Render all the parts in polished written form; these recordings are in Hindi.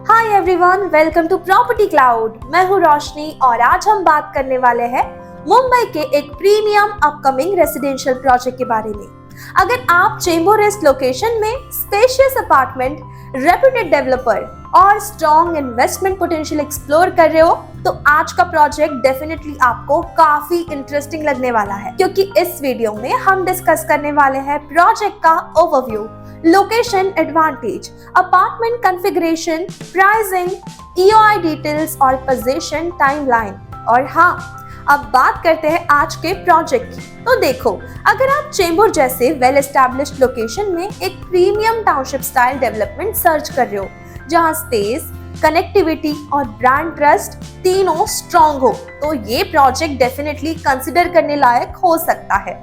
Hi everyone, welcome to property cloud. मैं हूँ रोशनी और आज हम बात करने वाले हैं मुंबई के एक प्रीमियम अपकमिंग रेसिडेंशियल प्रोजेक्ट के बारे में। अगर आप चेंबूर ईस्ट लोकेशन में स्पेशियस अपार्टमेंट, रेप्यूटेड डेवलपर और स्ट्रॉन्ग इन्वेस्टमेंट पोटेंशियल एक्सप्लोर कर रहे हो तो आज का प्रोजेक्ट डेफिनेटली आपको काफी इंटरेस्टिंग लगने वाला है, क्योंकि इस वीडियो में हम डिस्कस करने वाले हैं प्रोजेक्ट का overview, location advantage, apartment configuration, pricing, EOI details और पोजीशन टाइमलाइन। और हाँ, अब बात करते हैं आज के प्रोजेक्ट की। तो देखो, अगर आप चेंबूर जैसे वेल एस्टैब्लिश्ड लोकेशन में एक premium township style development search कर रहे हो जहां स्पेस, कनेक्टिविटी और ब्रांड ट्रस्ट तीनों स्ट्रॉन्ग हो, तो ये प्रोजेक्ट डेफिनेटली कंसिडर करने लायक हो सकता है।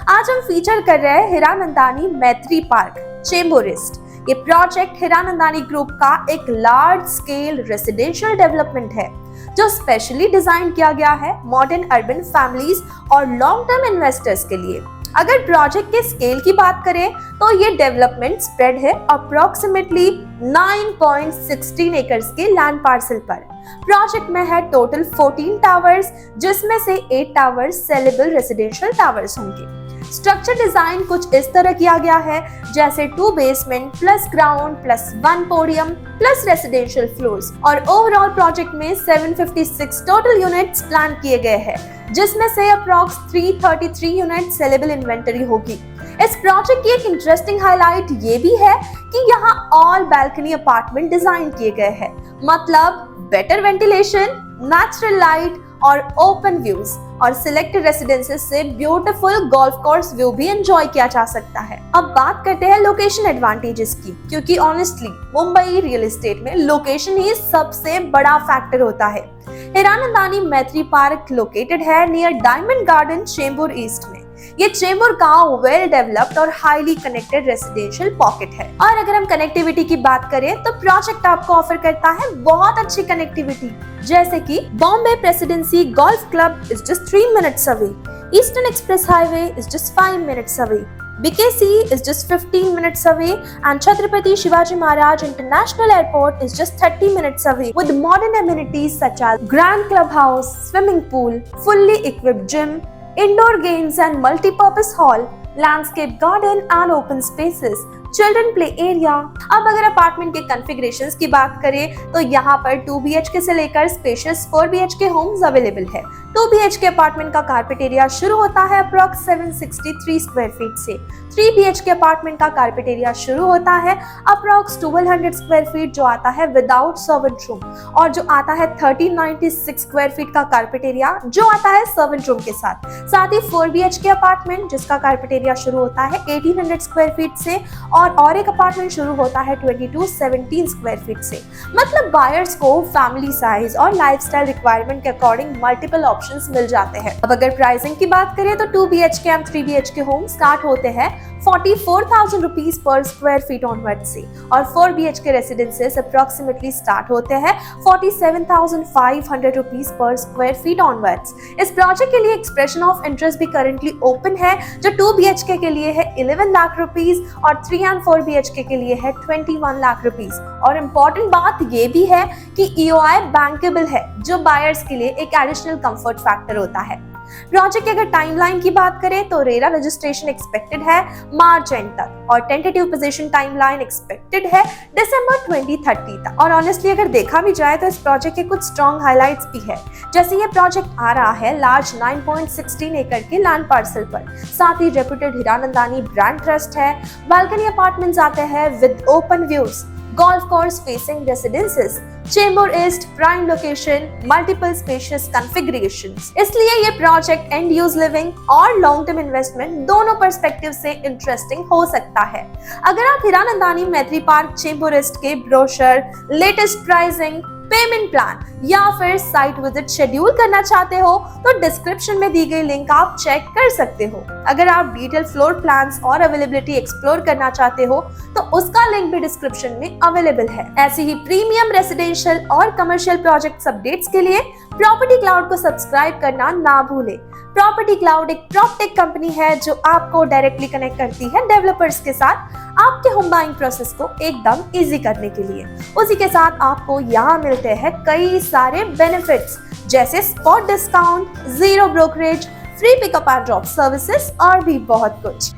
आज हम फीचर कर रहे हैं हिरानंदानी मैत्री पार्क, चेंबूर ईस्ट। ये प्रोजेक्ट हिरानंदानी ग्रुप का एक लार्ज स्केल रेसिडेंशियल डेवलपमेंट है जो स्पेशली डिजाइन किया गया है मॉडर्न अर्बन फैमिलीज और लॉन्ग टर्म इन्वेस्टर्स के लिए। अगर प्रोजेक्ट के स्केल की बात करें तो ये डेवलपमेंट स्प्रेड है अप्रोक्सीमेटली 9.16 एकर्स के लैंड पार्सल पर। प्रोजेक्ट में है टोटल 14 टावर्स, जिसमें से 8 टावर्स सेलेबल रेसिडेंशियल टावर्स होंगे। स्ट्रक्चर डिजाइन कुछ इस तरह किया गया है जैसे 2 basement plus ground plus 1 podium plus residential floors, और ओवरऑल प्रोजेक्ट में 756 टोटल यूनिट्स प्लान किए गए हैं, जिसमें से अप्रॉक्स 333 यूनिट सेलेबल इन्वेंटरी होगी। इस प्रोजेक्ट की एक इंटरेस्टिंग हाईलाइट ये भी है कि यहाँ ऑल बैल्कनी अपार्टमेंट डिजाइन किए गए हैं, मतलब बेटर वेंटिलेशन, नेचुरल लाइट और ओपन व्यूज, और सिलेक्टेड रेसिडेंसेस से ब्यूटीफुल गोल्फ कोर्स व्यू भी एंजॉय किया जा सकता है। अब बात करते हैं लोकेशन एडवांटेजेस की, क्योंकि ऑनेस्टली मुंबई रियल एस्टेट में लोकेशन ही सबसे बड़ा फैक्टर होता है। हिरानंदानी मैत्री पार्क लोकेटेड है near diamond garden, Chembur east में। ये चेंबूर का वेल डेवलप्ड और हाईली कनेक्टेड रेसिडेंशियल पॉकेट है। और अगर हम कनेक्टिविटी की बात करें तो प्रोजेक्ट आपको ऑफर करता है बहुत अच्छी कनेक्टिविटी, जैसे कि Bombay presidency golf club is just 3 minutes away, eastern express highway is just 5 minutes away, BKC is just 15 minutes away, and Chhatrapati Shivaji Maharaj International Airport is just 30 minutes away, with modern amenities such as grand clubhouse, swimming pool, fully equipped gym, indoor games and multi-purpose hall, landscape garden and open spaces, children play area. अब अगर अपार्टमेंट के कॉन्फ़िगरेशंस की बात करें तो यहाँ पर 2 BHK से लेकर स्पेशियस 4 BHK होम्स अवेलेबल है। 2 BHK अपार्टमेंट का कारपेट एरिया शुरू होता है अप्रॉक्स 763 स्क्वायर फीट से। 3 BHK अपार्टमेंट का कारपेट एरिया शुरू होता है अप्रॉक्स 1200 स्क्वायर फीट जो आता है विदाउट सर्वेंट रूम, और जो आता है 1396 स्क्वायर फीट का कारपेट एरिया जो आता है सर्वेंट रूम के साथ। साथ ही 4 BHK अपार्टमेंट जिसका कारपेट एरिया शुरू होता है 1800 स्क्वायर फीट से, और एक अपार्टमेंट शुरू होता है 2217 स्क्वायर फीट से। मतलब बायर्स को फैमिली साइज और लाइफस्टाइल रिक्वायरमेंट के अकॉर्डिंग मल्टीपल ऑप्शंस मिल जाते हैं। अब अगर प्राइसिंग की बात करें तो 2 BHK and 3 BHK home start होते हैं 44,000 rupees per square feet onward से, और 4 BHK रेसिडेंसेस अप्रोक्सीमेटली स्टार्ट होते हैं 47,500 rupees per square feet onwards. इस प्रोजेक्ट के लिए एक्सप्रेशन ऑफ इंटरेस्ट भी करंटली ओपन है, जो 2 BHK के लिए है 11 लाख रुपीज और 3 एंड 4 BHK के लिए है 21 लाख रुपीज। और इम्पोर्टेंट बात ये भी है कि EOI बैंकेबल है, जो बायर्स के लिए एक एडिशनल कंफर्ट फैक्टर होता है। प्रोजेक्ट की अगर टाइमलाइन की बात करें तो रेरा रजिस्ट्रेशन एक्सपेक्टेड है मार्च एंड तक, और टेंटेटिव पोजीशन टाइमलाइन एक्सपेक्टेड है दिसंबर 2030 तक। और ऑनेस्टली अगर देखा भी जाए तो इस प्रोजेक्ट के कुछ स्ट्रॉन्ग हाइलाइट्स भी है, जैसे ये प्रोजेक्ट आ रहा है लार्ज 9.16 एकड़ के लैंड पार्सल पर, साथ ही रेप्यूटेड हिरानंदानी ब्रांड ट्रस्ट है, बालकनी अपार्टमेंट्स आते हैं with open views, golf course facing residences, Chembur east prime location, multiple spacious configurations. इसलिए ये प्रोजेक्ट एंड यूज लिविंग और लॉन्ग टर्म इन्वेस्टमेंट दोनों पर्सपेक्टिव से इंटरेस्टिंग हो सकता है। अगर आप हिरानंदानी मैत्री पार्क चेंबूर ईस्ट के brochure, latest pricing, payment plan या फिर साइट विजिट शेड्यूल करना चाहते हो तो डिस्क्रिप्शन में दी गई लिंक आप चेक कर सकते हो। अगर आप डिटेल फ्लोर प्लान्स और अवेलेबिलिटी एक्सप्लोर करना चाहते हो तो उसका लिंक भी डिस्क्रिप्शन में अवेलेबल है। ऐसी ही प्रीमियम रेसिडेंशियल और कमर्शियल प्रोजेक्ट्स अपडेट्स के लिए प्रॉपर्टी क्लाउड को सब्सक्राइब करना ना भूलें। प्रॉपर्टी क्लाउड एक प्रॉपटेक कंपनी है जो आपको डायरेक्टली कनेक्ट करती है डेवलपर्स के साथ आपके होम बाइंग प्रोसेस को एकदम इजी करने के लिए। उसी के साथ आपको यहाँ मिलते हैं कई सारे बेनिफिट्स जैसे spot discount, zero brokerage, free pickup and drop services और भी बहुत कुछ।